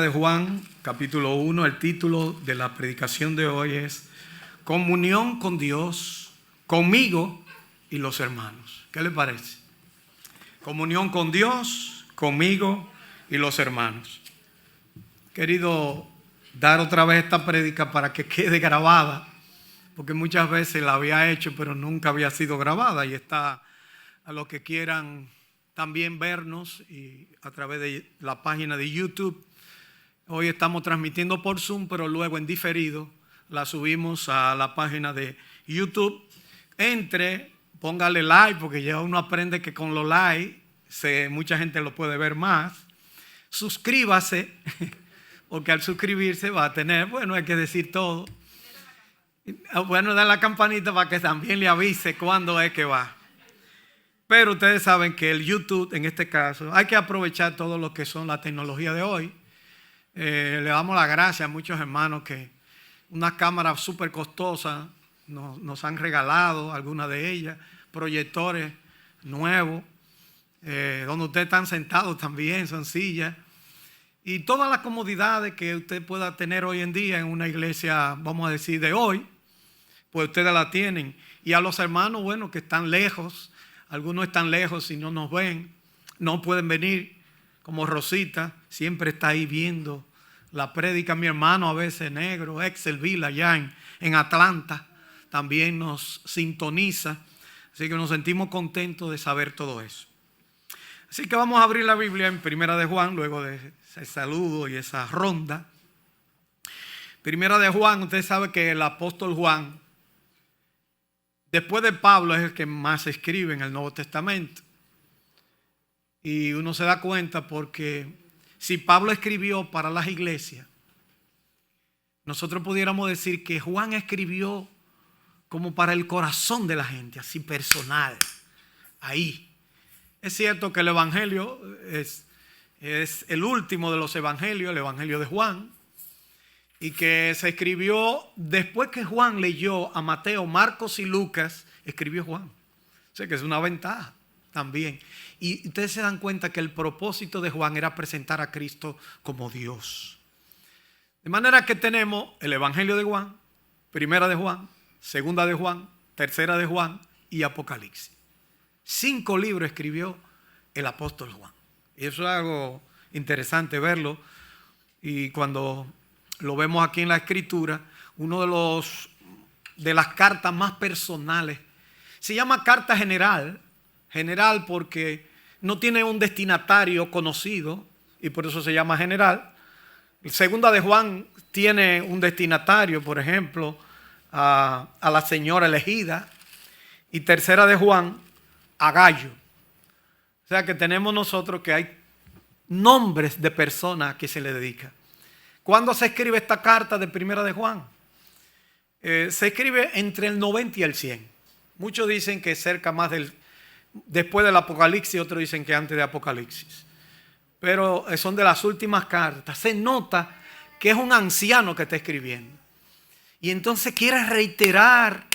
de Juan, capítulo 1, el título de la predicación de hoy es Comunión con Dios, conmigo y los hermanos. ¿Qué le parece? Comunión con Dios, conmigo y los hermanos. Querido dar otra vez esta prédica para que quede grabada, porque muchas veces la había hecho pero nunca había sido grabada, y está a los que quieran también vernos y a través de la página de YouTube. Hoy estamos transmitiendo por Zoom, pero luego en diferido la subimos a la página de YouTube. Póngale like, porque ya uno aprende que con los likes mucha gente lo puede ver más. Suscríbase, porque al suscribirse va a tener, hay que decir todo. Da la campanita para que también le avise cuándo es que va. Pero ustedes saben que el YouTube, en este caso, hay que aprovechar todo lo que son la tecnología de hoy. Le damos las gracias a muchos hermanos que unas cámaras súper costosas nos han regalado, algunas de ellas, proyectores nuevos, donde ustedes están sentados también, son sillas. Y todas las comodidades que usted pueda tener hoy en día en una iglesia, vamos a decir, de hoy, pues ustedes la tienen. Y a los hermanos, que están lejos, algunos están lejos y no nos ven, no pueden venir, como Rosita, siempre está ahí viendo la prédica. Mi hermano a veces negro, Excelville allá en Atlanta, también nos sintoniza. Así que nos sentimos contentos de saber todo eso. Así que vamos a abrir la Biblia en Primera de Juan, luego de ese saludo y esa ronda. Primera de Juan, usted sabe que el apóstol Juan, después de Pablo, es el que más escribe en el Nuevo Testamento. Y uno se da cuenta porque si Pablo escribió para las iglesias, nosotros pudiéramos decir que Juan escribió como para el corazón de la gente, así personal, ahí. Es cierto que el evangelio es el último de los evangelios, el evangelio de Juan, y que se escribió después que Juan leyó a Mateo, Marcos y Lucas, escribió Juan. O sea que es una ventaja también. Y ustedes se dan cuenta que el propósito de Juan era presentar a Cristo como Dios. De manera que tenemos el evangelio de Juan, Primera de Juan, Segunda de Juan, Tercera de Juan y Apocalipsis. 5 libros escribió el apóstol Juan. Y eso es algo interesante verlo. Y cuando lo vemos aquí en la escritura, uno de las cartas más personales, se llama carta general porque no tiene un destinatario conocido y por eso se llama general. Segunda de Juan tiene un destinatario, por ejemplo, a la señora elegida, y Tercera de Juan a Gallo. O sea que tenemos nosotros que hay nombres de personas que se le dedica. ¿Cuándo se escribe esta carta de Primera de Juan? Se escribe entre el 90 y el 100. Muchos dicen que cerca más después del Apocalipsis, otros dicen que antes de Apocalipsis. Pero son de las últimas cartas. Se nota que es un anciano que está escribiendo. Y entonces quiere reiterar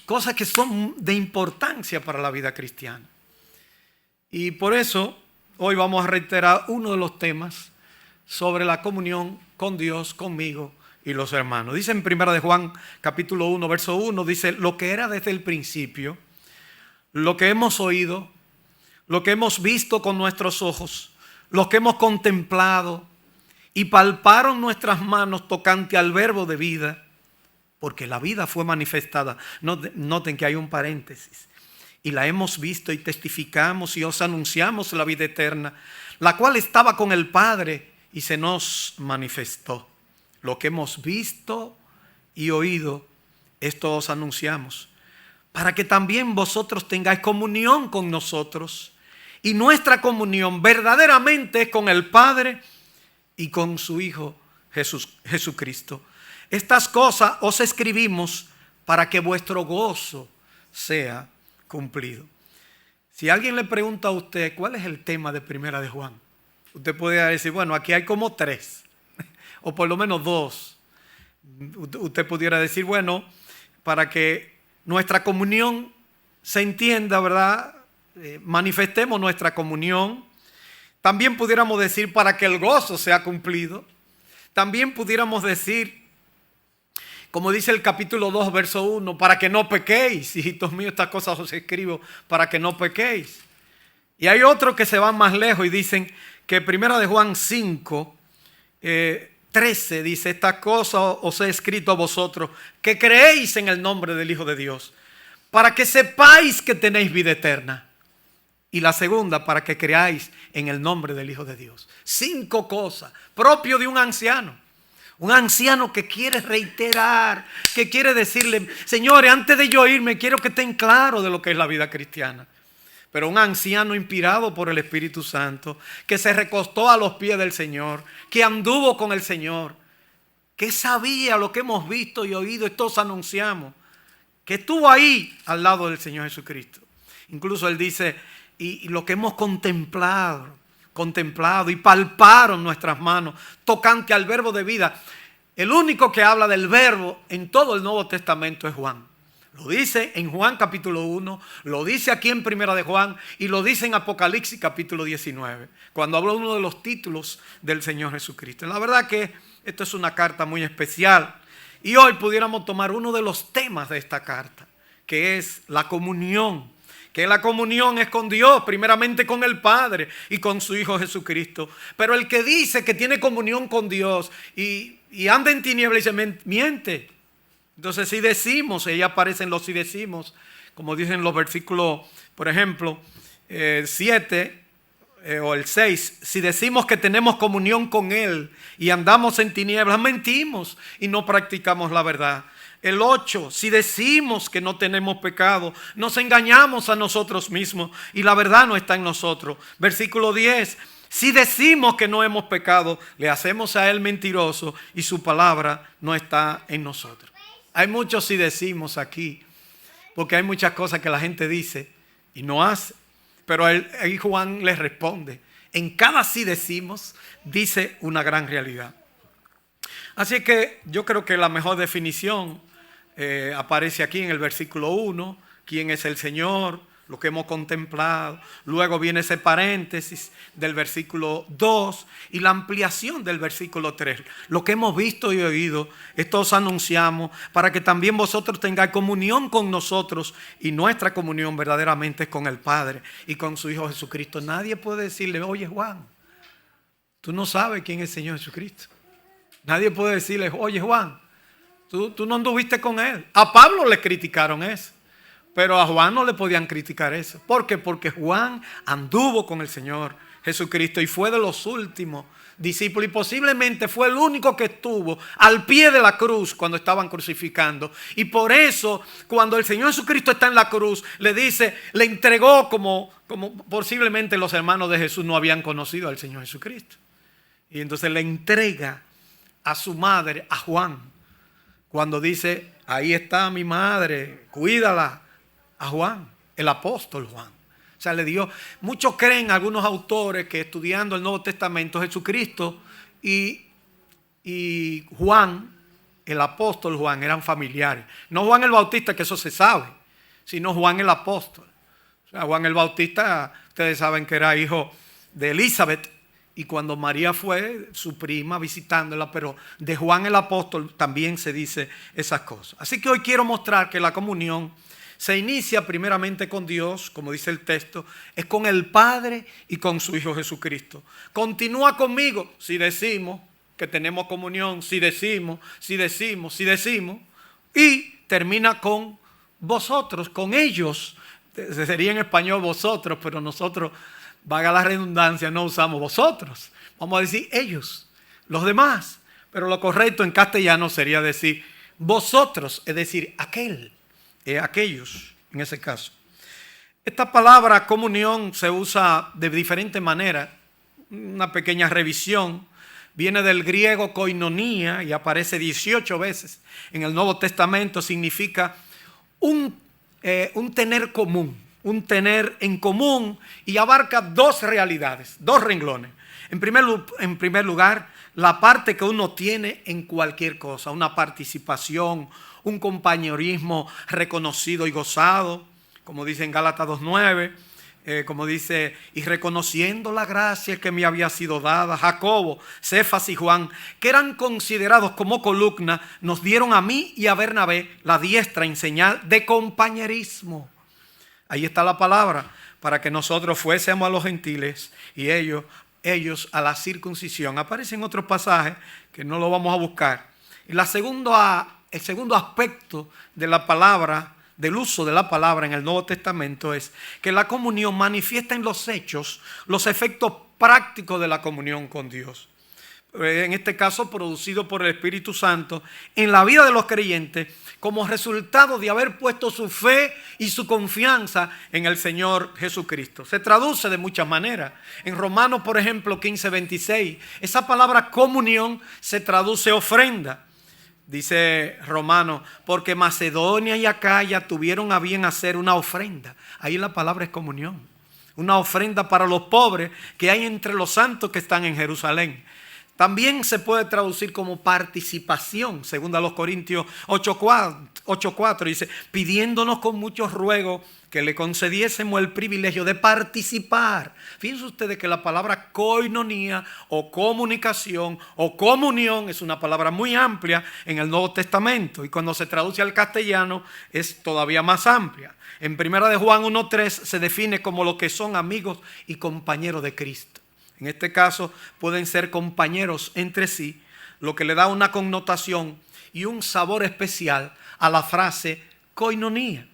cosas que son de importancia para la vida cristiana. Y por eso hoy vamos a reiterar uno de los temas sobre la comunión con Dios, conmigo y los hermanos. Dice en Primera de Juan, capítulo 1, verso 1, dice: lo que era desde el principio, lo que hemos oído, lo que hemos visto con nuestros ojos, lo que hemos contemplado y palparon nuestras manos tocante al verbo de vida, porque la vida fue manifestada. Noten que hay un paréntesis. Y la hemos visto y testificamos y os anunciamos la vida eterna, la cual estaba con el Padre y se nos manifestó. Lo que hemos visto y oído, esto os anunciamos, para que también vosotros tengáis comunión con nosotros. Y nuestra comunión verdaderamente es con el Padre y con su Hijo Jesucristo. Estas cosas os escribimos para que vuestro gozo sea cumplido. Si alguien le pregunta a usted cuál es el tema de Primera de Juan, usted puede decir, aquí hay como 3 o por lo menos 2. Usted pudiera decir, para que nuestra comunión se entienda, ¿verdad? Manifestemos nuestra comunión. También pudiéramos decir para que el gozo sea cumplido. También pudiéramos decir, como dice el capítulo 2, verso 1, para que no pequéis. Hijitos míos, estas cosas os escribo para que no pequéis. Y hay otros que se van más lejos y dicen que primera de Juan 5, 13 dice, estas cosas os he escrito a vosotros que creéis en el nombre del Hijo de Dios, para que sepáis que tenéis vida eterna. Y la segunda, para que creáis en el nombre del Hijo de Dios. 5 cosas propio de un anciano. Un anciano que quiere reiterar, que quiere decirle, señores, antes de yo irme, quiero que estén claros de lo que es la vida cristiana. Pero un anciano inspirado por el Espíritu Santo, que se recostó a los pies del Señor, que anduvo con el Señor, que sabía lo que hemos visto y oído y todos anunciamos, que estuvo ahí al lado del Señor Jesucristo. Incluso él dice, y lo que hemos contemplado y palparon nuestras manos tocante al verbo de vida. El único que habla del verbo en todo el Nuevo Testamento es Juan. Lo dice en Juan capítulo 1, lo dice aquí en Primera de Juan y lo dice en Apocalipsis capítulo 19, cuando habla uno de los títulos del Señor Jesucristo. La verdad que esto es una carta muy especial y hoy pudiéramos tomar uno de los temas de esta carta, que es la comunión. Que la comunión es con Dios, primeramente con el Padre y con su Hijo Jesucristo. Pero el que dice que tiene comunión con Dios y anda en tinieblas, dice, miente. Entonces si decimos, ahí aparecen los si decimos, como dicen los versículos, por ejemplo, 7 o el 6. Si decimos que tenemos comunión con Él y andamos en tinieblas, mentimos y no practicamos la verdad. El 8, si decimos que no tenemos pecado, nos engañamos a nosotros mismos y la verdad no está en nosotros. Versículo 10, si decimos que no hemos pecado, le hacemos a Él mentiroso y su palabra no está en nosotros. Hay muchos si decimos aquí, porque hay muchas cosas que la gente dice y no hace. Pero ahí Juan les responde, en cada si decimos, dice una gran realidad. Así que yo creo que la mejor definición aparece aquí en el versículo 1, quién es el Señor, lo que hemos contemplado. Luego viene ese paréntesis del versículo 2 y la ampliación del versículo 3. Lo que hemos visto y oído, esto os anunciamos para que también vosotros tengáis comunión con nosotros y nuestra comunión verdaderamente es con el Padre y con su Hijo Jesucristo. Nadie puede decirle, oye Juan, tú no sabes quién es el Señor Jesucristo. Nadie puede decirle, oye Juan, tú no anduviste con Él. A Pablo le criticaron eso, pero a Juan no le podían criticar eso. ¿Por qué? Porque Juan anduvo con el Señor Jesucristo y fue de los últimos discípulos y posiblemente fue el único que estuvo al pie de la cruz cuando estaban crucificando. Y por eso cuando el Señor Jesucristo está en la cruz, le dice, le entregó como posiblemente los hermanos de Jesús no habían conocido al Señor Jesucristo. Y entonces le entrega a su madre, a Juan. Cuando dice, ahí está mi madre, cuídala, a Juan, el apóstol Juan. O sea, le dio, muchos creen, algunos autores, que estudiando el Nuevo Testamento, Jesucristo y Juan, el apóstol Juan, eran familiares. No Juan el Bautista, que eso se sabe, sino Juan el apóstol. O sea, Juan el Bautista, ustedes saben que era hijo de Elizabeth, y cuando María fue su prima visitándola, pero de Juan el apóstol también se dice esas cosas. Así que hoy quiero mostrar que la comunión se inicia primeramente con Dios, como dice el texto, es con el Padre y con su Hijo Jesucristo. Continúa conmigo si decimos que tenemos comunión, si decimos, y termina con vosotros, con ellos. Sería en español vosotros, pero nosotros, valga la redundancia, no usamos vosotros. Vamos a decir ellos, los demás. Pero lo correcto en castellano sería decir vosotros, es decir, aquellos, en ese caso. Esta palabra comunión se usa de diferentes maneras. Una pequeña revisión. Viene del griego koinonía y aparece 18 veces en el Nuevo Testamento. Significa un tener común. Un tener en común y abarca dos realidades, dos renglones. En primer lugar, la parte que uno tiene en cualquier cosa, una participación, un compañerismo reconocido y gozado, como dice en Gálatas 2:9, como dice, y reconociendo la gracia que me había sido dada, Jacobo, Cefas y Juan, que eran considerados como columna, nos dieron a mí y a Bernabé la diestra en señal de compañerismo. Ahí está la palabra, para que nosotros fuésemos a los gentiles y ellos a la circuncisión. Aparece en otros pasajes que no lo vamos a buscar. Y el segundo aspecto de la palabra, del uso de la palabra en el Nuevo Testamento, es que la comunión manifiesta en los hechos los efectos prácticos de la comunión con Dios. En este caso, producido por el Espíritu Santo en la vida de los creyentes como resultado de haber puesto su fe y su confianza en el Señor Jesucristo. Se traduce de muchas maneras. En Romanos, por ejemplo, 15:26, esa palabra comunión se traduce ofrenda. Dice Romanos, porque Macedonia y Acaya tuvieron a bien hacer una ofrenda. Ahí la palabra es comunión. Una ofrenda para los pobres que hay entre los santos que están en Jerusalén. También se puede traducir como participación. Según a los Corintios 8:4 dice, pidiéndonos con mucho ruego que le concediésemos el privilegio de participar. Fíjense ustedes que la palabra koinonía o comunicación o comunión es una palabra muy amplia en el Nuevo Testamento y cuando se traduce al castellano es todavía más amplia. En 1 de Juan 1:3 se define como lo que son amigos y compañeros de Cristo. En este caso pueden ser compañeros entre sí, lo que le da una connotación y un sabor especial a la frase koinonía.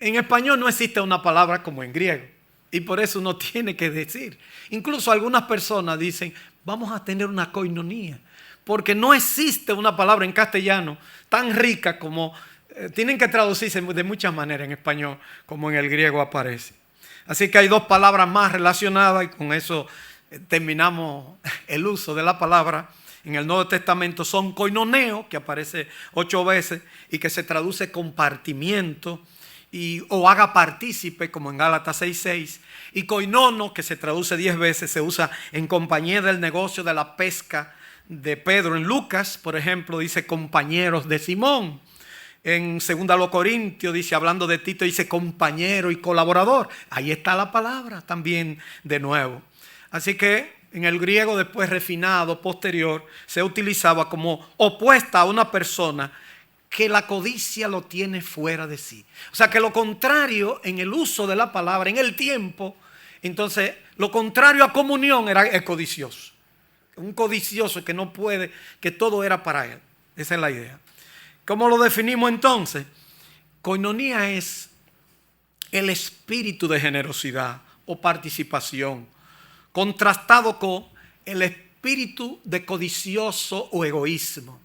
En español no existe una palabra como en griego y por eso uno tiene que decir. Incluso algunas personas dicen, vamos a tener una koinonía, porque no existe una palabra en castellano tan rica como, tienen que traducirse de muchas maneras en español como en el griego aparece. Así que hay dos palabras más relacionadas y con eso terminamos el uso de la palabra. En el Nuevo Testamento son koinoneo, que aparece 8 veces y que se traduce compartimiento o haga partícipe, como en Gálatas 6:6. Y koinono, que se traduce 10 veces, se usa en compañía del negocio de la pesca de Pedro. En Lucas, por ejemplo, dice compañeros de Simón. En 2 Corintios dice, hablando de Tito, dice compañero y colaborador. Ahí está la palabra también de nuevo. Así que en el griego después refinado, posterior, se utilizaba como opuesta a una persona que la codicia lo tiene fuera de sí. O sea que lo contrario en el uso de la palabra, en el tiempo, entonces lo contrario a comunión era el codicioso. Un codicioso que no puede, que todo era para él. Esa es la idea. ¿Cómo lo definimos entonces? Koinonía es el espíritu de generosidad o participación, contrastado con el espíritu de codicioso o egoísmo.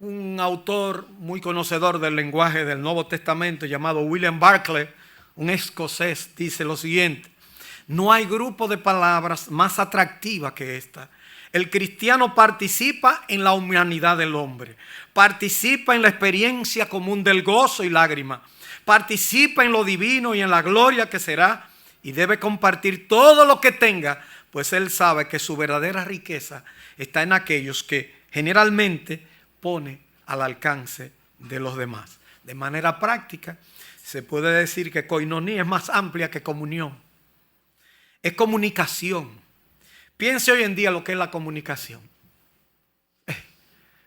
Un autor muy conocedor del lenguaje del Nuevo Testamento llamado William Barclay, un escocés, dice lo siguiente: no hay grupo de palabras más atractiva que esta. El cristiano participa en la humanidad del hombre, participa en la experiencia común del gozo y lágrima, participa en lo divino y en la gloria que será y debe compartir todo lo que tenga, pues él sabe que su verdadera riqueza está en aquellos que generalmente pone al alcance de los demás. De manera práctica, se puede decir que koinonía es más amplia que comunión. Es comunicación. Piense hoy en día lo que es la comunicación.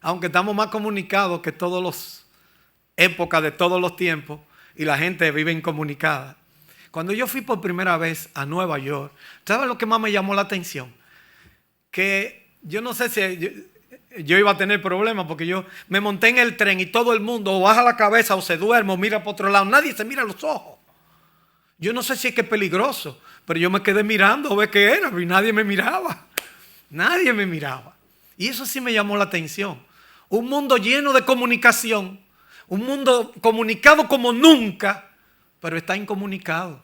Aunque estamos más comunicados que todas las épocas de todos los tiempos y la gente vive incomunicada. Cuando yo fui por primera vez a Nueva York, ¿sabes lo que más me llamó la atención? Que yo no sé si yo iba a tener problemas porque yo me monté en el tren y todo el mundo o baja la cabeza o se duerme o mira por otro lado. Nadie se mira a los ojos. Yo no sé si es que es peligroso, pero yo me quedé mirando a ver qué era y nadie me miraba. Nadie me miraba. Y eso sí me llamó la atención. Un mundo lleno de comunicación, un mundo comunicado como nunca, pero está incomunicado.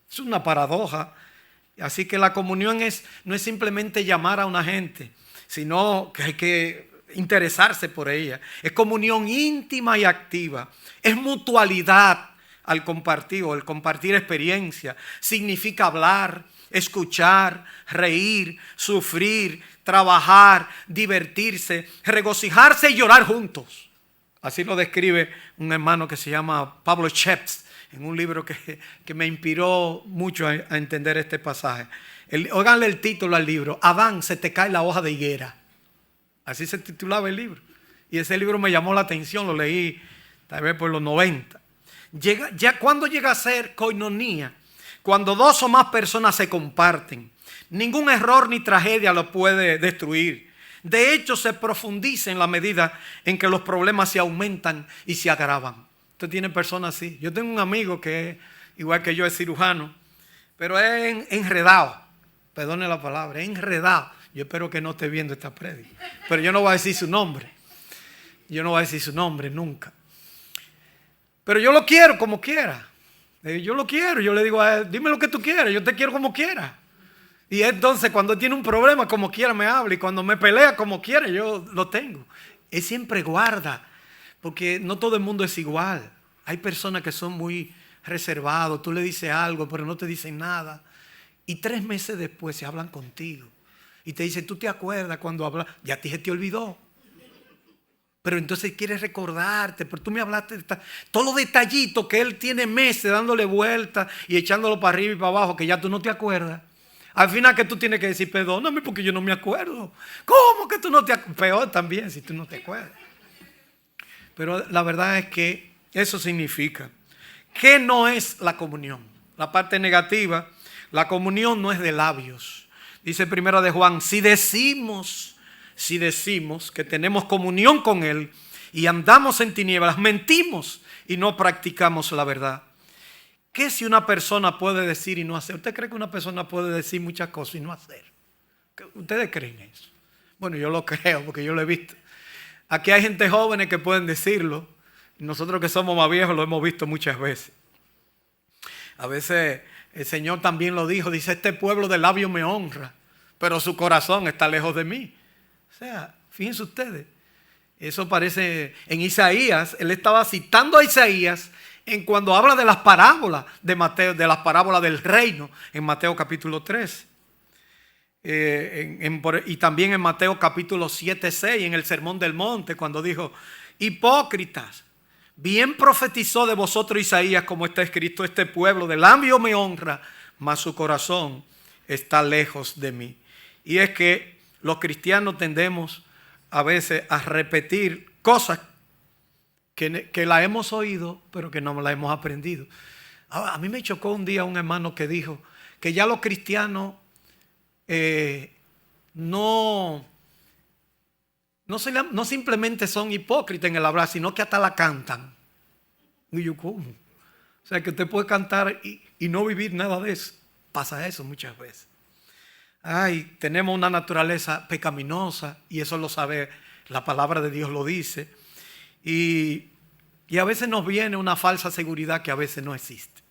Es una paradoja. Así que la comunión no es simplemente llamar a una gente, sino que hay que interesarse por ella. Es comunión íntima y activa. Es mutualidad al compartir o el compartir experiencia. Significa hablar, escuchar, reír, sufrir, trabajar, divertirse, regocijarse y llorar juntos. Así lo describe un hermano que se llama Pablo Scheps en un libro que me inspiró mucho a entender este pasaje. Óiganle el título al libro: Adán, se te cae la hoja de higuera. Así se titulaba el libro. Y ese libro me llamó la atención, lo leí tal vez por los 90. ¿Cuándo llega a ser koinonía? Cuando dos o más personas se comparten. Ningún error ni tragedia lo puede destruir. De hecho, se profundiza en la medida en que los problemas se aumentan y se agravan. Usted tiene personas así. Yo tengo un amigo que, igual que yo, es cirujano, pero es enredado. Perdone la palabra, es enredado. Yo espero que no esté viendo esta prédica, pero yo no voy a decir su nombre. Yo no voy a decir su nombre nunca. Pero yo lo quiero como quiera. Yo lo quiero. Yo le digo a él: dime lo que tú quieras, yo te quiero como quiera. Y entonces cuando tiene un problema, como quiera me habla. Y cuando me pelea, como quiera, yo lo tengo. Él siempre guarda, porque no todo el mundo es igual. Hay personas que son muy reservados. Tú le dices algo, pero no te dicen nada. Y 3 meses después se hablan contigo. Y te dicen: ¿tú te acuerdas cuando hablas? Ya a ti se te olvidó. Pero entonces quieres recordarte, pero tú me hablaste de todos los detallitos que él tiene meses dándole vueltas y echándolo para arriba y para abajo, que ya tú no te acuerdas. Al final, que tú tienes que decir: perdóname porque yo no me acuerdo. ¿Cómo que tú no te acuerdas? Peor también si tú no te acuerdas. Pero la verdad es que eso significa que no es la comunión. La parte negativa: la comunión no es de labios. Dice Primera de Juan: si decimos que tenemos comunión con Él y andamos en tinieblas, mentimos y no practicamos la verdad. ¿Qué si una persona puede decir y no hacer? ¿Usted cree que una persona puede decir muchas cosas y no hacer? ¿Ustedes creen eso? Bueno, yo lo creo porque yo lo he visto. Aquí hay gente joven que pueden decirlo. Y nosotros que somos más viejos lo hemos visto muchas veces. A veces el Señor también lo dijo. Dice: este pueblo de labios me honra, pero su corazón está lejos de mí. O sea, fíjense ustedes. Eso aparece en Isaías. Él estaba citando a Isaías en cuando habla de las parábolas de Mateo, de las parábolas del reino, en Mateo capítulo 3. Y también en Mateo capítulo 7, 6, en el Sermón del Monte, cuando dijo: hipócritas, bien profetizó de vosotros Isaías, como está escrito: este pueblo de labios me honra, mas su corazón está lejos de mí. Y es que los cristianos tendemos a veces a repetir cosas que la hemos oído, pero que no la hemos aprendido. A mí me chocó un día un hermano que dijo que ya los cristianos no simplemente son hipócritas en el hablar, sino que hasta la cantan. Y yo, ¿cómo? O sea, que usted puede cantar y no vivir nada de eso. Pasa eso muchas veces. Ay, tenemos una naturaleza pecaminosa y eso lo sabe, la palabra de Dios lo dice. Y a veces nos viene una falsa seguridad que a veces no existe.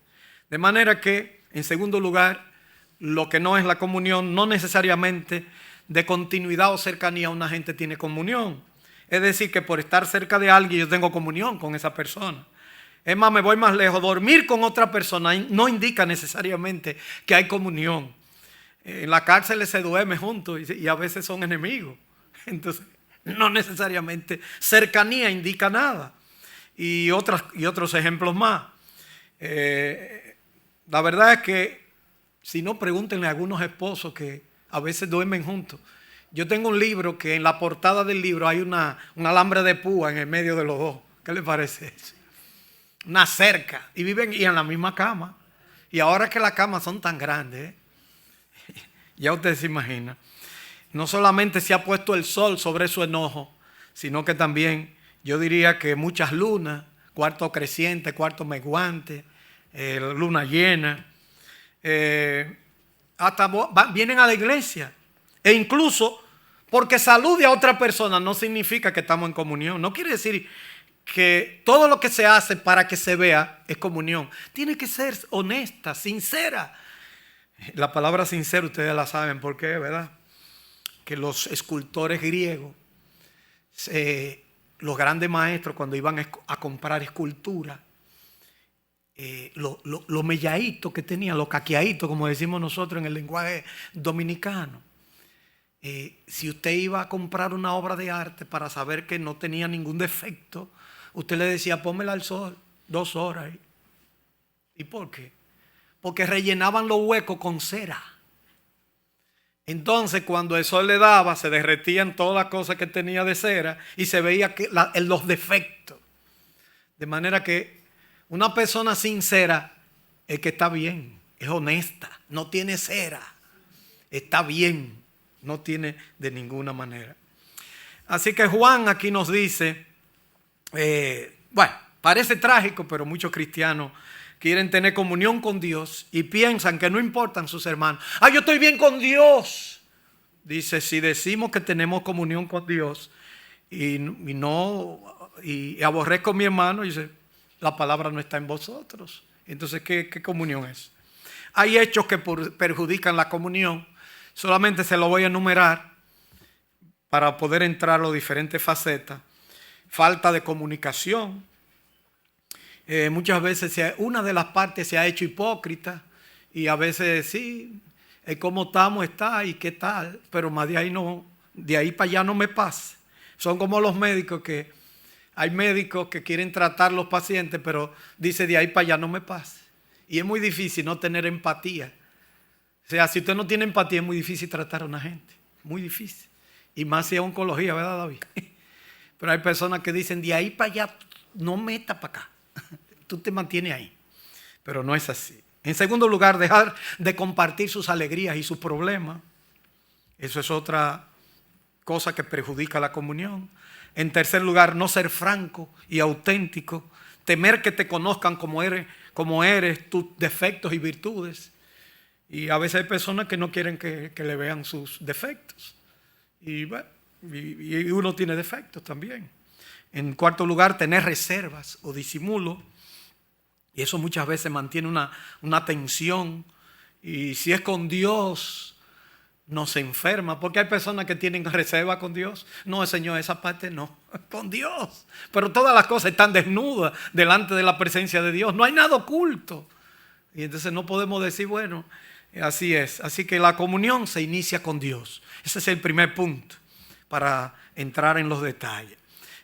De manera que, en segundo lugar, lo que no es la comunión, no necesariamente de continuidad o cercanía una gente tiene comunión. Es decir, que por estar cerca de alguien yo tengo comunión con esa persona. Es más, me voy más lejos. Dormir con otra persona no indica necesariamente que hay comunión. En la cárcel se duerme juntos y a veces son enemigos. Entonces, no necesariamente cercanía indica nada. Y otros ejemplos más. La verdad es que, si no, pregúntenle a algunos esposos que a veces duermen juntos. Yo tengo un libro que en la portada del libro hay un alambre de púa en el medio de los dos. ¿Qué le parece eso? Una cerca. Y viven en la misma cama. Y ahora que las camas son tan grandes, ya ustedes se imaginan. No solamente se ha puesto el sol sobre su enojo, sino que también yo diría que muchas lunas, cuarto creciente, cuarto menguante, luna llena, hasta vienen a la iglesia. E incluso porque salude a otra persona no significa que estamos en comunión. No quiere decir que todo lo que se hace para que se vea es comunión. Tiene que ser honesta, sincera. La palabra sincero ustedes la saben por qué, ¿verdad? Que los escultores griegos, los grandes maestros, cuando iban a comprar escultura, los melladitos que tenían, los caqueaditos, como decimos nosotros en el lenguaje dominicano. Si usted iba a comprar una obra de arte para saber que no tenía ningún defecto, usted le decía: pónmela al sol 2 horas. ¿Y por qué? Porque rellenaban los huecos con cera. Entonces, cuando el sol le daba, se derretían todas las cosas que tenía de cera y se veía los defectos. De manera que una persona sincera es que está bien, es honesta, no tiene cera, está bien, no tiene de ninguna manera. Así que Juan aquí nos dice, bueno, parece trágico, pero muchos cristianos quieren tener comunión con Dios y piensan que no importan sus hermanos. Yo estoy bien con Dios. Dice, si decimos que tenemos comunión con Dios y aborrezco a mi hermano, dice, la palabra no está en vosotros. Entonces, ¿qué comunión es? Hay hechos que perjudican la comunión. Solamente se lo voy a enumerar para poder entrar a las diferentes facetas. Falta de comunicación. Muchas veces una de las partes se ha hecho hipócrita y a veces sí, cómo estamos está y qué tal, pero más de ahí no, de ahí para allá no me pasa. Son como los médicos que hay médicos que quieren tratar a los pacientes, pero dice de ahí para allá no me pasa. Y es muy difícil no tener empatía. O sea, si usted no tiene empatía es muy difícil tratar a una gente, muy difícil. Y más si es oncología, ¿verdad, David? Pero hay personas que dicen de ahí para allá no meta para acá. Tú te mantienes ahí, pero no es así. En segundo lugar, dejar de compartir sus alegrías y sus problemas. Eso es otra cosa que perjudica la comunión. En tercer lugar, no ser franco y auténtico. Temer que te conozcan como eres, tus defectos y virtudes. Y a veces hay personas que no quieren que le vean sus defectos. Y uno tiene defectos también. En cuarto lugar, tener reservas o disimulo. Y eso muchas veces mantiene una tensión. Y si es con Dios, nos enferma. Porque hay personas que tienen reserva con Dios. No, Señor, esa parte no. Con Dios. Pero todas las cosas están desnudas delante de la presencia de Dios. No hay nada oculto. Y entonces no podemos decir, bueno, así es. Así que la comunión se inicia con Dios. Ese es el primer punto para entrar en los detalles.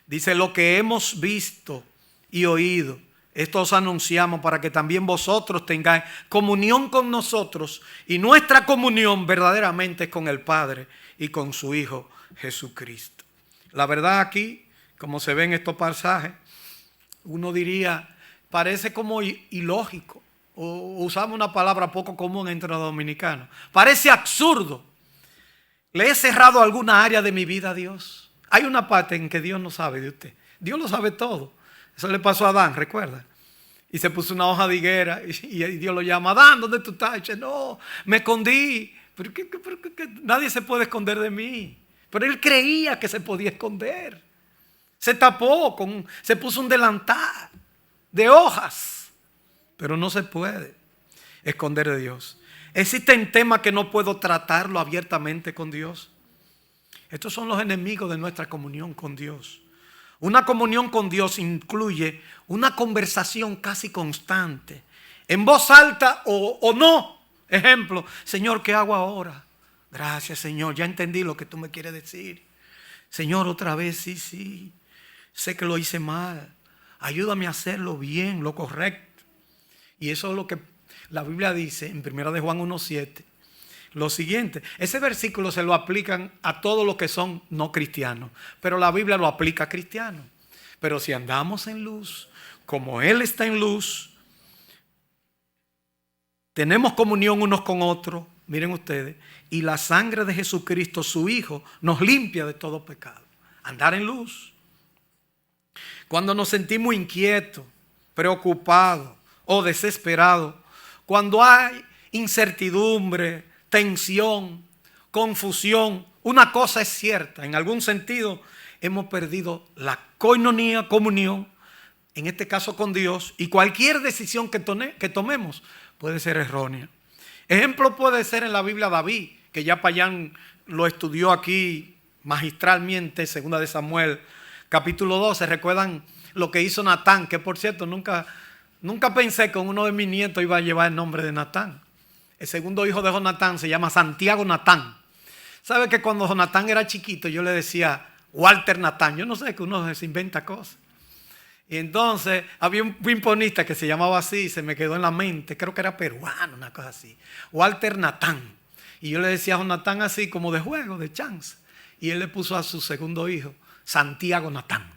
Dice, lo que hemos visto y oído, esto os anunciamos para que también vosotros tengáis comunión con nosotros. Y nuestra comunión verdaderamente es con el Padre y con su Hijo Jesucristo. La verdad aquí, como se ve en estos pasajes, uno diría, parece como ilógico. O usamos una palabra poco común entre los dominicanos. Parece absurdo. ¿Le he cerrado alguna área de mi vida a Dios? Hay una parte en que Dios no sabe de usted. Dios lo sabe todo. Eso le pasó a Adán, ¿recuerda? Y se puso una hoja de higuera y Dios lo llama. Adán, ¿dónde tú estás? Y dice, no, me escondí. ¿Pero qué? Nadie se puede esconder de mí. Pero él creía que se podía esconder. Se tapó, se puso un delantal de hojas. Pero no se puede esconder de Dios. Existen temas que no puedo tratarlo abiertamente con Dios. Estos son los enemigos de nuestra comunión con Dios. Una comunión con Dios incluye una conversación casi constante, en voz alta o no. Ejemplo, Señor, ¿qué hago ahora? Gracias, Señor, ya entendí lo que tú me quieres decir. Señor, otra vez, sí, sé que lo hice mal. Ayúdame a hacerlo bien, lo correcto. Y eso es lo que la Biblia dice en 1 de Juan 1:7. Lo siguiente, ese versículo se lo aplican a todos los que son no cristianos, pero la Biblia lo aplica a cristianos. Pero si andamos en luz, como Él está en luz, tenemos comunión unos con otros, miren ustedes, y la sangre de Jesucristo, su Hijo, nos limpia de todo pecado. Andar en luz. Cuando nos sentimos inquietos, preocupados o desesperados, cuando hay incertidumbre, tensión, confusión, una cosa es cierta, en algún sentido hemos perdido la koinonía, comunión, en este caso con Dios, y cualquier decisión que tomemos puede ser errónea. Ejemplo puede ser en la Biblia David, que ya Payán lo estudió aquí magistralmente, 2 de Samuel, capítulo 12. ¿Recuerdan lo que hizo Natán? Que por cierto, nunca pensé que uno de mis nietos iba a llevar el nombre de Natán. El segundo hijo de Jonatán se llama Santiago Natán. ¿Sabe que cuando Jonatán era chiquito yo le decía Walter Natán? Yo no sé, que uno se inventa cosas. Y entonces había un pimponista que se llamaba así, se me quedó en la mente, creo que era peruano, una cosa así, Walter Natán. Y yo le decía a Jonatán así como de juego, de chance. Y él le puso a su segundo hijo, Santiago Natán.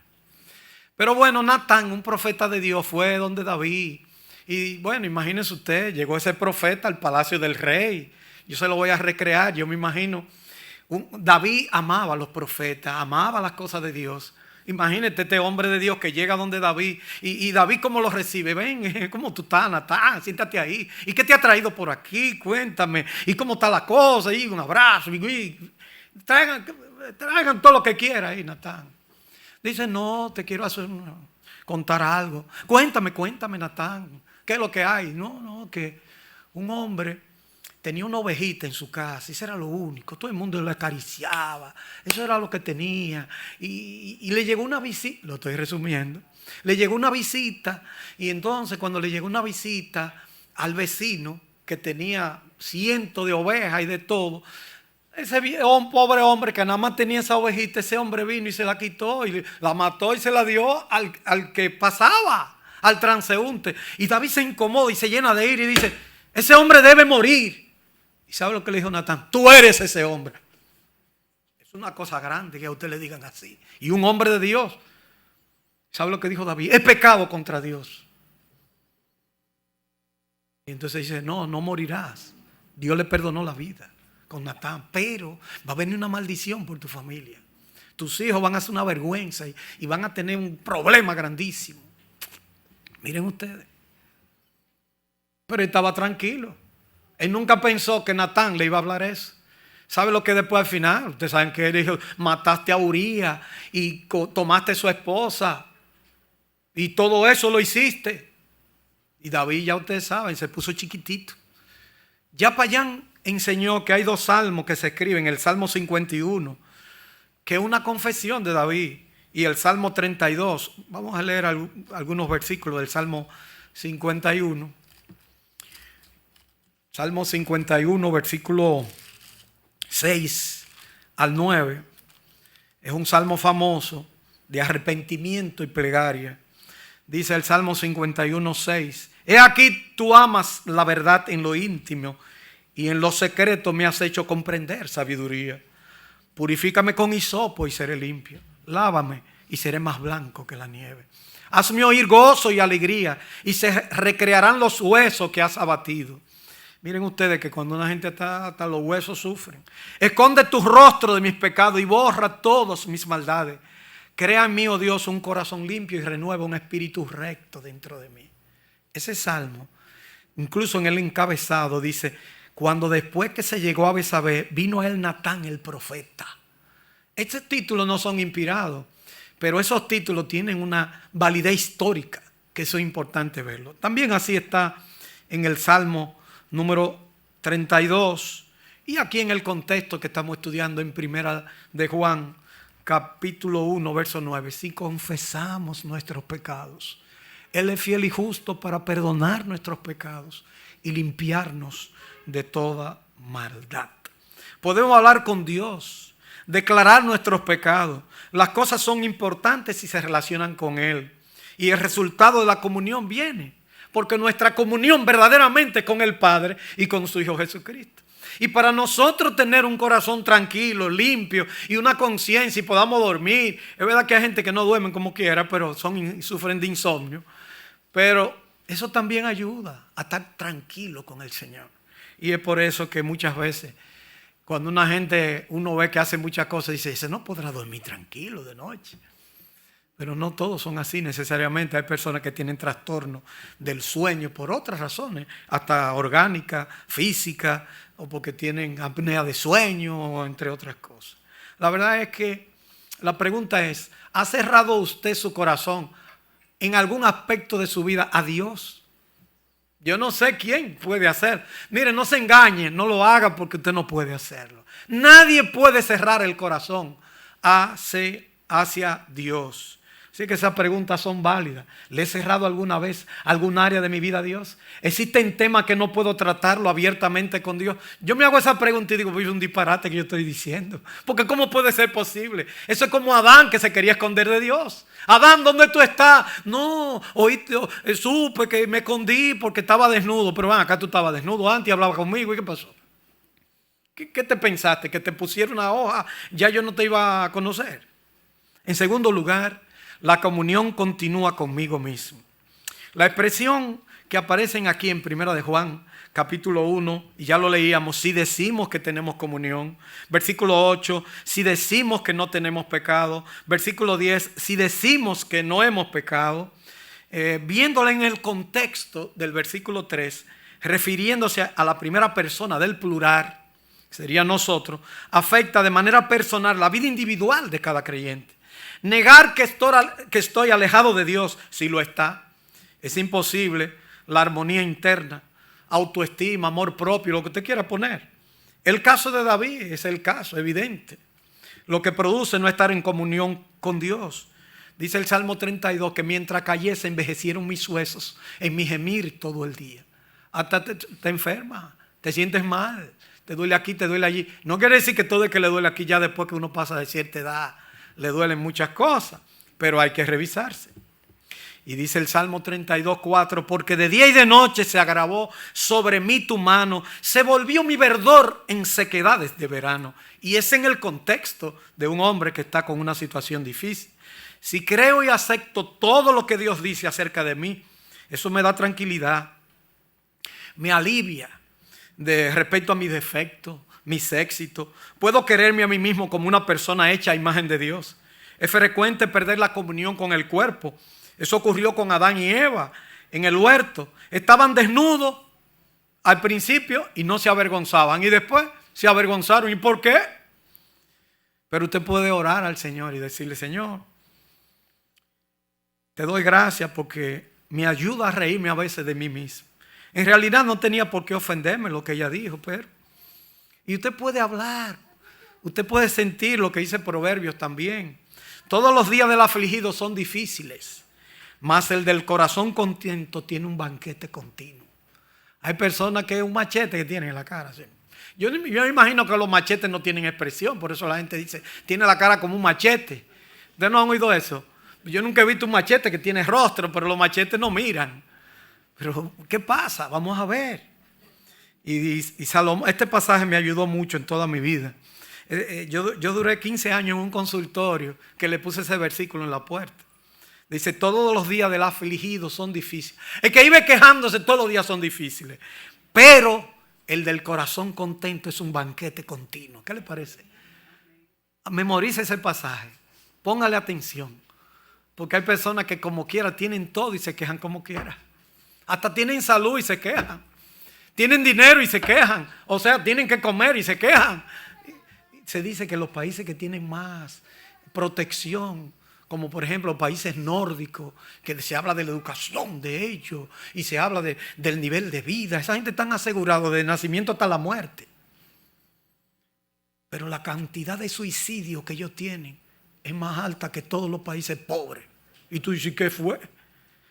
Pero bueno, Natán, un profeta de Dios, fue donde David. Y bueno, imagínense usted, llegó ese profeta al palacio del rey. Yo se lo voy a recrear, yo me imagino. David amaba a los profetas, amaba las cosas de Dios. Imagínate este hombre de Dios que llega donde David. Y David, ¿cómo lo recibe? Ven, ¿cómo tú estás, Natán? Siéntate ahí. ¿Y qué te ha traído por aquí? Cuéntame. ¿Y cómo está la cosa? Y un abrazo. Traigan todo lo que quiera ahí, Natán. Dice, no, te quiero contar algo. Cuéntame, Natán. ¿Qué es lo que hay? No, que un hombre tenía una ovejita en su casa. Eso era lo único. Todo el mundo le acariciaba. Eso era lo que tenía. Y le llegó una visita. Lo estoy resumiendo. Le llegó una visita. Y entonces cuando le llegó una visita al vecino que tenía cientos de ovejas y de todo, ese pobre hombre que nada más tenía esa ovejita, ese hombre vino y se la quitó y la mató y se la dio al que pasaba, al transeúnte. Y David se incomoda y se llena de ira y dice, ese hombre debe morir. ¿Y sabe lo que le dijo Natán? Tú eres ese hombre. Es una cosa grande que a usted le digan así. Y un hombre de Dios. ¿Sabe lo que dijo David? Es pecado contra Dios. Y entonces dice, no morirás. Dios le perdonó la vida con Natán, pero va a venir una maldición por tu familia. Tus hijos van a hacer una vergüenza y van a tener un problema grandísimo. Miren ustedes. Pero él estaba tranquilo. Él nunca pensó que Natán le iba a hablar eso. ¿Sabe lo que después al final? Ustedes saben que él dijo, mataste a Uría y tomaste a su esposa. Y todo eso lo hiciste. Y David, ya ustedes saben, se puso chiquitito. Ya Payán enseñó que hay dos salmos que se escriben. El Salmo 51, que es una confesión de David. Y el Salmo 32. Vamos a leer algunos versículos del Salmo 51. Salmo 51, versículo 6 al 9. Es un salmo famoso de arrepentimiento y plegaria. Dice el Salmo 51, 6. He aquí tú amas la verdad en lo íntimo y en lo secreto me has hecho comprender sabiduría. Purifícame con hisopo y seré limpio. Lávame y seré más blanco que la nieve. Hazme oír gozo y alegría y se recrearán los huesos que has abatido. Miren ustedes que cuando una gente está, hasta los huesos sufren. Esconde tu rostro de mis pecados y borra todas mis maldades. Crea en mí, oh Dios, un corazón limpio y renueva un espíritu recto dentro de mí. Ese salmo, incluso en el encabezado, dice, cuando después que se llegó a Betsabé, vino a él Natán el profeta. Estos títulos no son inspirados, pero esos títulos tienen una validez histórica, que eso es importante verlo. También así está en el Salmo número 32 y aquí en el contexto que estamos estudiando en Primera de Juan, capítulo 1, verso 9. Si confesamos nuestros pecados, Él es fiel y justo para perdonar nuestros pecados y limpiarnos de toda maldad. Podemos hablar con Dios, declarar nuestros pecados. Las cosas son importantes si se relacionan con Él. Y el resultado de la comunión viene porque nuestra comunión verdaderamente es con el Padre y con su Hijo Jesucristo. Y para nosotros tener un corazón tranquilo, limpio y una conciencia y podamos dormir. Es verdad que hay gente que no duerme como quiera, pero sufren de insomnio. Pero eso también ayuda a estar tranquilo con el Señor. Y es por eso que muchas veces cuando uno ve que hace muchas cosas, dice, no podrá dormir tranquilo de noche. Pero no todos son así necesariamente. Hay personas que tienen trastorno del sueño por otras razones, hasta orgánica, física, o porque tienen apnea de sueño, o entre otras cosas. La verdad es que la pregunta es, ¿ha cerrado usted su corazón en algún aspecto de su vida a Dios? Yo no sé quién puede hacer. Mire, no se engañe, no lo haga porque usted no puede hacerlo. Nadie puede cerrar el corazón hacia Dios. Sí que esas preguntas son válidas. ¿Le he cerrado alguna vez algún área de mi vida a Dios? ¿Existen temas que no puedo tratarlo abiertamente con Dios? Yo me hago esa pregunta y digo, pues es un disparate que yo estoy diciendo. Porque ¿cómo puede ser posible? Eso es como Adán, que se quería esconder de Dios. Adán, ¿dónde tú estás? No, supe que me escondí porque estaba desnudo. Pero acá tú estabas desnudo antes y hablabas conmigo. ¿Y qué pasó? ¿Qué te pensaste? ¿Que te pusiera una hoja? Ya yo no te iba a conocer. En segundo lugar, la comunión continúa conmigo mismo. La expresión que aparecen aquí en 1 de Juan, capítulo 1, y ya lo leíamos, si decimos que tenemos comunión. Versículo 8, si decimos que no tenemos pecado. Versículo 10, si decimos que no hemos pecado. Viéndola en el contexto del versículo 3, refiriéndose a la primera persona del plural, sería nosotros, afecta de manera personal la vida individual de cada creyente. Negar que estoy alejado de Dios, si lo está, es imposible. La armonía interna, autoestima, amor propio, lo que usted quiera poner. El caso de David es el caso evidente. Lo que produce no estar en comunión con Dios. Dice el Salmo 32 que mientras cayese envejecieron mis huesos en mi gemir todo el día. Hasta te enfermas, te sientes mal, te duele aquí, te duele allí. No quiere decir que todo el que le duele aquí ya después que uno pasa de cierta edad le duelen muchas cosas, pero hay que revisarse. Y dice el Salmo 32, 4, porque de día y de noche se agravó sobre mí tu mano, se volvió mi verdor en sequedades de verano. Y es en el contexto de un hombre que está con una situación difícil. Si creo y acepto todo lo que Dios dice acerca de mí, eso me da tranquilidad, me alivia de respecto a mis defectos, mis éxitos. Puedo quererme a mí mismo como una persona hecha a imagen de Dios. Es frecuente perder la comunión con el cuerpo. Eso ocurrió con Adán y Eva en el huerto. Estaban desnudos al principio y no se avergonzaban. Y después se avergonzaron. ¿Y por qué? Pero usted puede orar al Señor y decirle, Señor, te doy gracias porque me ayuda a reírme a veces de mí mismo. En realidad no tenía por qué ofenderme lo que ella dijo, pero... Y usted puede hablar, usted puede sentir lo que dice Proverbios también. Todos los días del afligido son difíciles, mas el del corazón contento tiene un banquete continuo. Hay personas que es un machete que tienen en la cara. ¿Sí? Yo me imagino que los machetes no tienen expresión, por eso la gente dice, tiene la cara como un machete. ¿Ustedes no han oído eso? Yo nunca he visto un machete que tiene rostro, pero los machetes no miran. Pero, ¿qué pasa? Vamos a ver. Y Salomón, este pasaje me ayudó mucho en toda mi vida. Yo duré 15 años en un consultorio que le puse ese versículo en la puerta. Dice, todos los días del afligido son difíciles. El que vive quejándose todos los días son difíciles. Pero el del corazón contento es un banquete continuo. ¿Qué le parece? Memorice ese pasaje. Póngale atención. Porque hay personas que como quiera tienen todo y se quejan como quiera. Hasta tienen salud y se quejan. Tienen dinero y se quejan. O sea, tienen que comer y se quejan. Se dice que los países que tienen más protección, como por ejemplo los países nórdicos, que se habla de la educación de ellos y se habla del nivel de vida. Esa gente está asegurada de nacimiento hasta la muerte. Pero la cantidad de suicidios que ellos tienen es más alta que todos los países pobres. Y tú dices, ¿qué fue?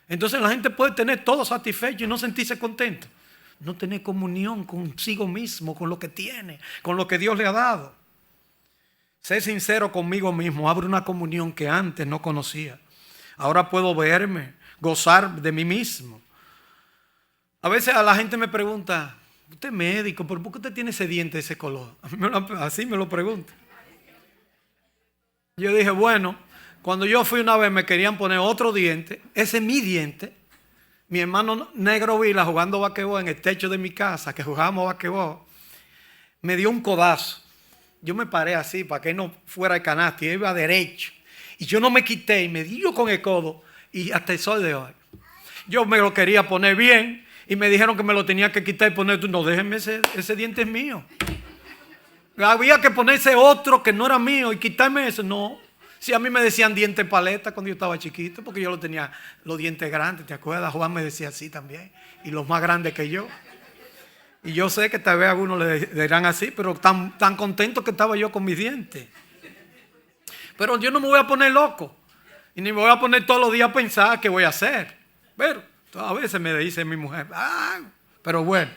Entonces la gente puede tener todo satisfecho y no sentirse contento. No tener comunión consigo mismo, con lo que tiene, con lo que Dios le ha dado. Sé sincero conmigo mismo. Abre una comunión que antes no conocía. Ahora puedo verme, gozar de mí mismo. A veces a la gente me pregunta, usted es médico, ¿pero por qué usted tiene ese diente de ese color? Así me lo pregunta. Yo dije, bueno, cuando yo fui una vez me querían poner otro diente. Ese es mi diente. Mi hermano negro Vila jugando basquetbol en el techo de mi casa, que jugábamos basquetbol, me dio un codazo. Yo me paré así para que no fuera el canasto y iba derecho. Y yo no me quité y me dio con el codo y hasta el sol de hoy. Yo me lo quería poner bien y me dijeron que me lo tenía que quitar y poner. No, déjenme, ese diente es mío. Había que ponerse otro que no era mío y quitarme eso. No. Si a mí me decían diente paleta cuando yo estaba chiquito, porque yo lo tenía los dientes grandes, ¿te acuerdas? Juan me decía así también, y los más grandes que yo. Y yo sé que tal vez algunos le dirán así, pero tan contento que estaba yo con mis dientes. Pero yo no me voy a poner loco. Y ni me voy a poner todos los días a pensar qué voy a hacer. Pero a veces me dice mi mujer, pero bueno.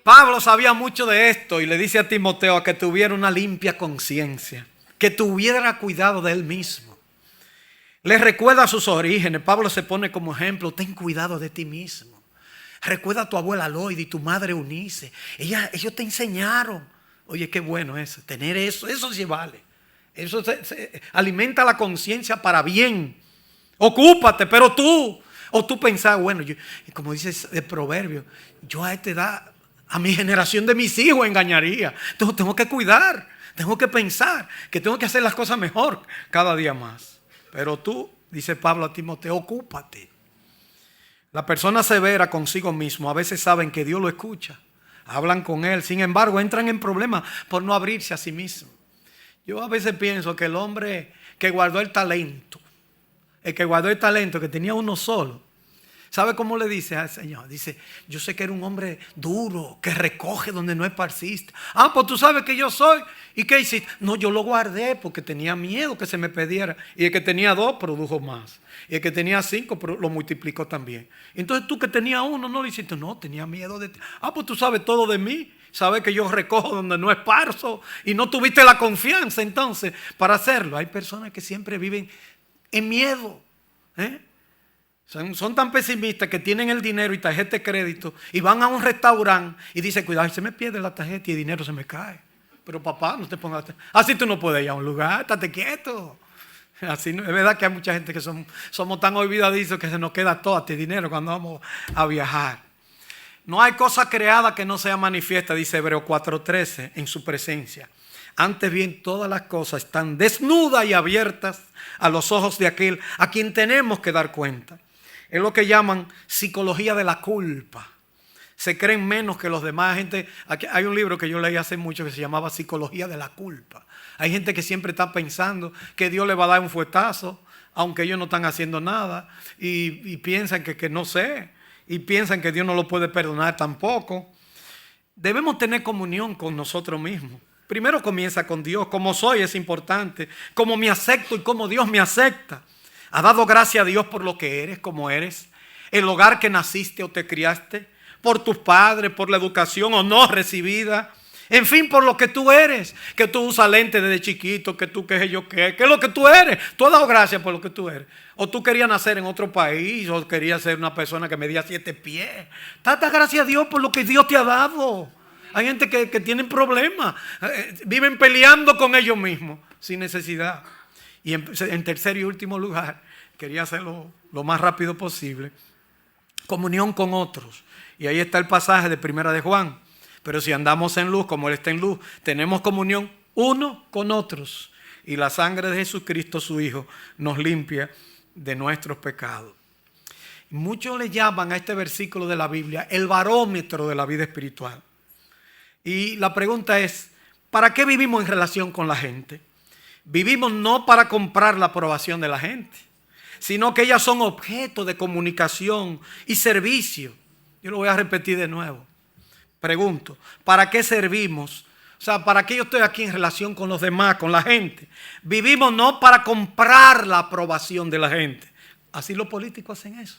Pablo sabía mucho de esto y le dice a Timoteo a que tuviera una limpia conciencia, que tuviera cuidado de él mismo. Le recuerda sus orígenes. Pablo se pone como ejemplo: ten cuidado de ti mismo. Recuerda a tu abuela Loida y tu madre Eunice. Ellos te enseñaron. Oye, qué bueno eso, tener eso sí vale. Eso se alimenta la conciencia para bien. Ocúpate, pero tú pensás, bueno, como dice el proverbio, yo a esta edad, a mi generación de mis hijos engañaría. Entonces tengo que cuidar, tengo que pensar que tengo que hacer las cosas mejor cada día más. Pero tú, dice Pablo a Timoteo, ocúpate. La persona severa consigo mismo a veces saben que Dios lo escucha, hablan con él, sin embargo entran en problemas por no abrirse a sí mismo. Yo a veces pienso que el hombre que guardó el talento, que tenía uno solo, ¿sabe cómo le dice al Señor? Dice, yo sé que era un hombre duro, que recoge donde no esparciste. Pues tú sabes que yo soy. ¿Y qué hiciste? No, yo lo guardé porque tenía miedo que se me perdiera. Y el que tenía 2 produjo más. Y el que tenía 5 lo multiplicó también. Entonces tú que tenías 1 no lo hiciste. No, tenía miedo de ti. Pues tú sabes todo de mí. Sabes que yo recojo donde no esparzo. Y no tuviste la confianza entonces para hacerlo. Hay personas que siempre viven en miedo. Son tan pesimistas que tienen el dinero y tarjeta de crédito y van a un restaurante y dicen, cuidado, se me pierde la tarjeta y el dinero se me cae. Pero papá, no te pongas así, tú no puedes ir a un lugar, estate quieto. Así no, es verdad que hay mucha gente que somos tan olvidadizos que se nos queda todo este dinero cuando vamos a viajar. No hay cosa creada que no sea manifiesta, dice Hebreos 4:13, en su presencia. Antes bien, todas las cosas están desnudas y abiertas a los ojos de aquel a quien tenemos que dar cuenta. Es lo que llaman psicología de la culpa. Se creen menos que los demás. Hay un libro que yo leí hace mucho que se llamaba Psicología de la Culpa. Hay gente que siempre está pensando que Dios le va a dar un fuetazo, aunque ellos no están haciendo nada. Y piensan que no sé. Y piensan que Dios no lo puede perdonar tampoco. Debemos tener comunión con nosotros mismos. Primero comienza con Dios. Como soy es importante. Cómo me acepto y cómo Dios me acepta. ¿Has dado gracias a Dios por lo que eres, como eres? El hogar que naciste o te criaste, por tus padres, por la educación o no recibida, en fin, por lo que tú eres, que tú usas lentes desde chiquito, que tú qué es lo que tú eres. Tú has dado gracias por lo que tú eres. O tú querías nacer en otro país, o querías ser una persona que medía 7 pies. Da gracias a Dios por lo que Dios te ha dado. Hay gente que tienen problemas, viven peleando con ellos mismos, sin necesidad. Y en tercer y último lugar, quería hacerlo lo más rápido posible, comunión con otros. Y ahí está el pasaje de Primera de Juan. Pero si andamos en luz, como Él está en luz, tenemos comunión uno con otros. Y la sangre de Jesucristo, su Hijo, nos limpia de nuestros pecados. Muchos le llaman a este versículo de la Biblia el barómetro de la vida espiritual. Y la pregunta es, ¿para qué vivimos en relación con la gente? Vivimos no para comprar la aprobación de la gente, sino que ellas son objeto de comunicación y servicio. Yo lo voy a repetir de nuevo. Pregunto, ¿para qué servimos? O sea, ¿para qué yo estoy aquí en relación con los demás, con la gente? Vivimos no para comprar la aprobación de la gente. Así los políticos hacen eso.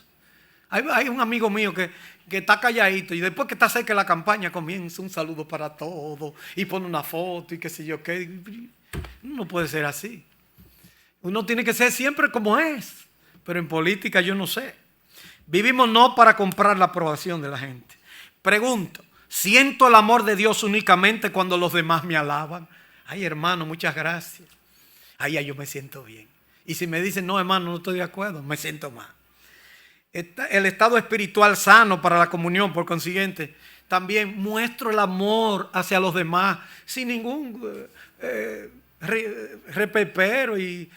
Hay un amigo mío que está calladito y después que está cerca de la campaña comienza un saludo para todos y pone una foto y qué sé yo qué. No puede ser así. Uno tiene que ser siempre como es. Pero en política yo no sé. Vivimos no para comprar la aprobación de la gente. Pregunto, ¿siento el amor de Dios únicamente cuando los demás me alaban? Ay, hermano, muchas gracias. Ay, yo me siento bien. Y si me dicen, no, hermano, no estoy de acuerdo, me siento mal. El estado espiritual sano para la comunión, por consiguiente, también muestro el amor hacia los demás sin ningún reperpero y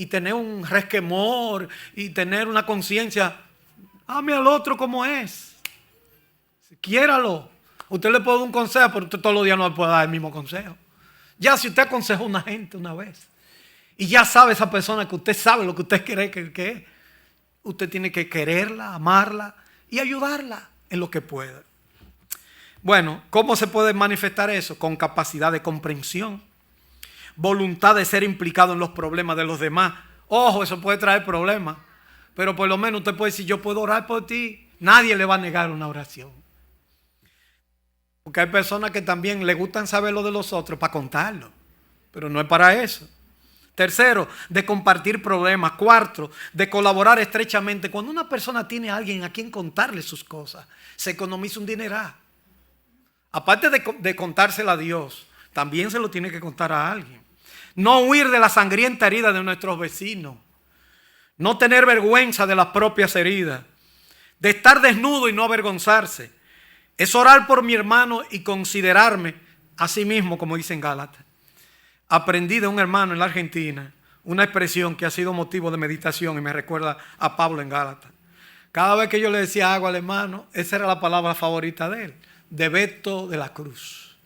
tener un resquemor y tener una conciencia. Ame al otro como es. Quiéralo. Usted le puede dar un consejo, pero usted todos los días no le puede dar el mismo consejo. Ya si usted aconseja a una gente una vez y ya sabe esa persona que usted sabe lo que usted cree que es, usted tiene que quererla, amarla y ayudarla en lo que pueda. Bueno, ¿cómo se puede manifestar eso? Con capacidad de comprensión. voluntad de ser implicado en los problemas de los demás. Ojo, eso puede traer problemas, pero por lo menos usted puede decir, yo puedo orar por ti. Nadie le va a negar una oración. Porque hay personas que también le gustan saber lo de los otros para contarlo, pero no es para eso. Tercero, de compartir problemas. Cuarto, de colaborar estrechamente. Cuando una persona tiene a alguien a quien contarle sus cosas, se economiza un dineral. Aparte de contársela a Dios, también se lo tiene que contar a alguien. No huir de la sangrienta herida de nuestros vecinos. No tener vergüenza de las propias heridas. De estar desnudo y no avergonzarse. Es orar por mi hermano y considerarme a sí mismo, como dice en Gálatas. Aprendí de un hermano en la Argentina una expresión que ha sido motivo de meditación y me recuerda a Pablo en Gálatas. Cada vez que yo le decía algo al hermano, esa era la palabra favorita de él, de Beto de la Cruz.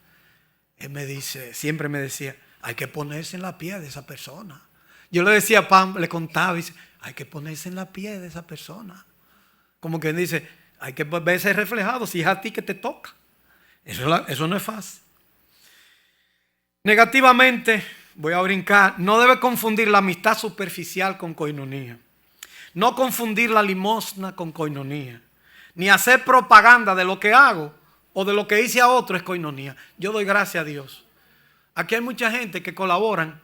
Él me dice, siempre me decía, hay que ponerse en la piel de esa persona. Yo le decía, le contaba y dice, hay que ponerse en la piel de esa persona. Como que dice, hay que verse reflejado si es a ti que te toca. Eso no es fácil. Negativamente, voy a brincar, no debe confundir la amistad superficial con coinonía. No confundir la limosna con coinonía. Ni hacer propaganda de lo que hago o de lo que hice a otro es coinonía. Yo doy gracias a Dios. Aquí hay mucha gente que colaboran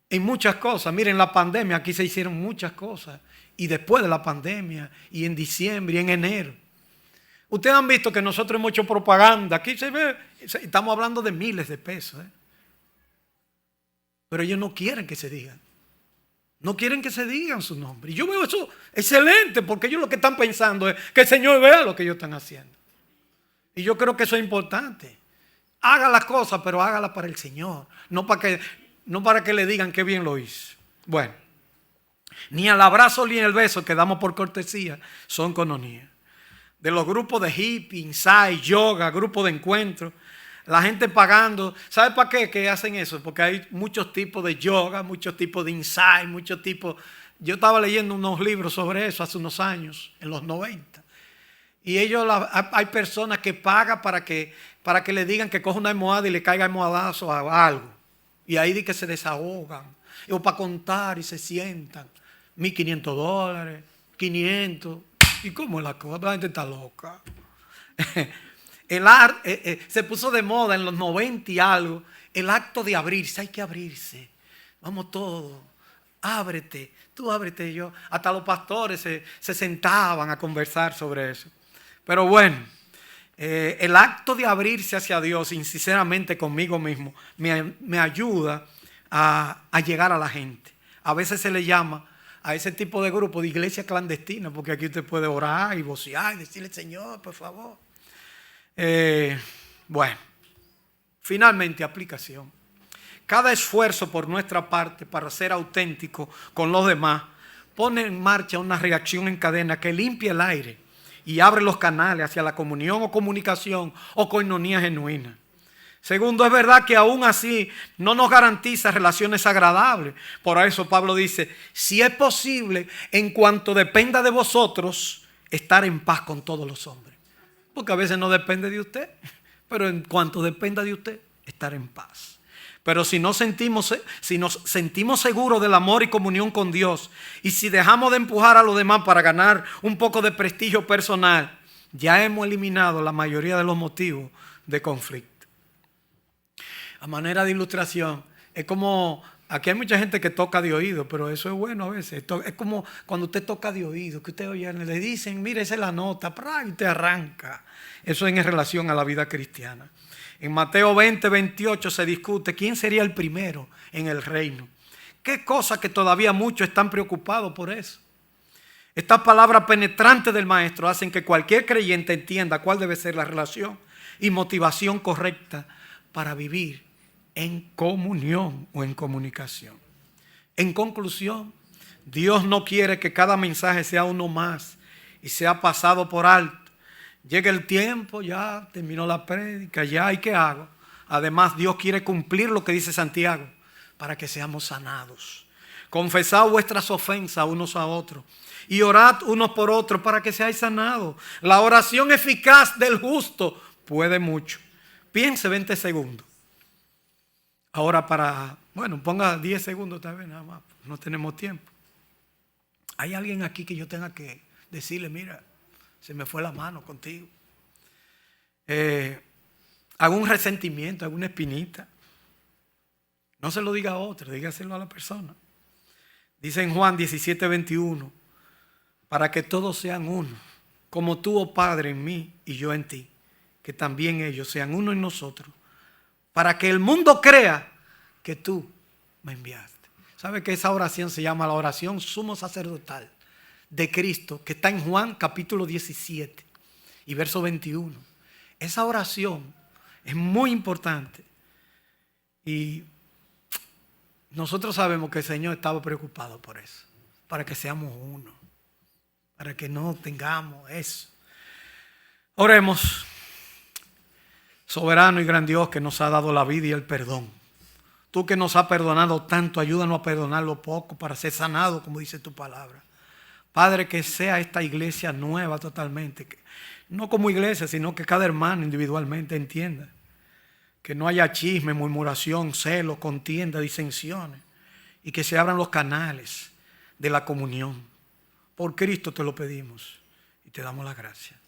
en muchas cosas. Miren, la pandemia, aquí se hicieron muchas cosas. Y después de la pandemia, y en diciembre, y en enero. Ustedes han visto que nosotros hemos hecho propaganda. Aquí se ve, estamos hablando de miles de pesos. Pero ellos no quieren que se digan. No quieren que se digan su nombre. Y yo veo eso excelente, porque ellos lo que están pensando es que el Señor vea lo que ellos están haciendo. Y yo creo que eso es importante. Haga las cosas, pero hágala para el Señor. No para que le digan qué bien lo hizo. Bueno, ni el abrazo ni el beso que damos por cortesía son coinonía. De los grupos de hippie, insight, yoga, grupos de encuentro, la gente pagando. ¿Sabe para qué que hacen eso? Porque hay muchos tipos de yoga, muchos tipos de insight, muchos tipos. Yo estaba leyendo unos libros sobre eso hace unos años, en los 90. Y hay personas que pagan para que le digan que coja una almohada y le caiga almohadazo a algo. Y ahí di que se desahogan. O para contar y se sientan. $1,500, 500. ¿Y cómo es la cosa? La gente está loca. El arte se puso de moda en los 90 y algo. El acto de abrirse. Hay que abrirse. Vamos todos. Ábrete. Tú ábrete. Yo. Hasta los pastores se sentaban a conversar sobre eso. Pero bueno, el acto de abrirse hacia Dios, sinceramente conmigo mismo, me ayuda a llegar a la gente. A veces se le llama a ese tipo de grupo de iglesia clandestina, porque aquí usted puede orar y vocear y decirle, Señor, por favor. Bueno, finalmente aplicación. Cada esfuerzo por nuestra parte para ser auténtico con los demás pone en marcha una reacción en cadena que limpia el aire y abre los canales hacia la comunión o comunicación o coinonía genuina. Segundo, es verdad que aún así no nos garantiza relaciones agradables. Por eso Pablo dice, si es posible, en cuanto dependa de vosotros, estar en paz con todos los hombres. Porque a veces no depende de usted, pero en cuanto dependa de usted, estar en paz. Pero si nos sentimos seguros del amor y comunión con Dios, y si dejamos de empujar a los demás para ganar un poco de prestigio personal, ya hemos eliminado la mayoría de los motivos de conflicto. A manera de ilustración, es como, aquí hay mucha gente que toca de oído, pero eso es bueno a veces. Es como cuando usted toca de oído, que usted oye, le dicen, mire, esa es la nota, y usted arranca. Eso es en relación a la vida cristiana. En Mateo 20, 28 se discute quién sería el primero en el reino. Qué cosa que todavía muchos están preocupados por eso. Estas palabras penetrantes del maestro hacen que cualquier creyente entienda cuál debe ser la relación y motivación correcta para vivir en comunión o en comunicación. En conclusión, Dios no quiere que cada mensaje sea uno más y sea pasado por alto. Llega el tiempo, ya terminó la prédica, ya, ¿y qué hago? Además, Dios quiere cumplir lo que dice Santiago para que seamos sanados. Confesad vuestras ofensas unos a otros y orad unos por otros para que seáis sanados. La oración eficaz del justo puede mucho. Piense 20 segundos. Ahora ponga 10 segundos tal vez nada más, no tenemos tiempo. ¿Hay alguien aquí que yo tenga que decirle, mira, se me fue la mano contigo? ¿Algún resentimiento, alguna espinita? No se lo diga a otro, dígaselo a la persona. Dice en Juan 17:21, para que todos sean uno, como tú, oh Padre, en mí y yo en ti, que también ellos sean uno en nosotros, para que el mundo crea que tú me enviaste. ¿Sabe que esa oración se llama la oración sumo sacerdotal de Cristo, que está en Juan capítulo 17 y verso 21? Esa oración es muy importante y nosotros sabemos que el Señor estaba preocupado por eso, para que seamos uno, para que no tengamos eso. Oremos. Soberano y gran Dios que nos ha dado la vida y el perdón. Tú que nos has perdonado tanto, ayúdanos a perdonar lo poco para ser sanado, como dice tu palabra. Padre, que sea esta iglesia nueva totalmente. No como iglesia, sino que cada hermano individualmente entienda. Que no haya chisme, murmuración, celo, contienda, disensiones. Y que se abran los canales de la comunión. Por Cristo te lo pedimos y te damos las gracias.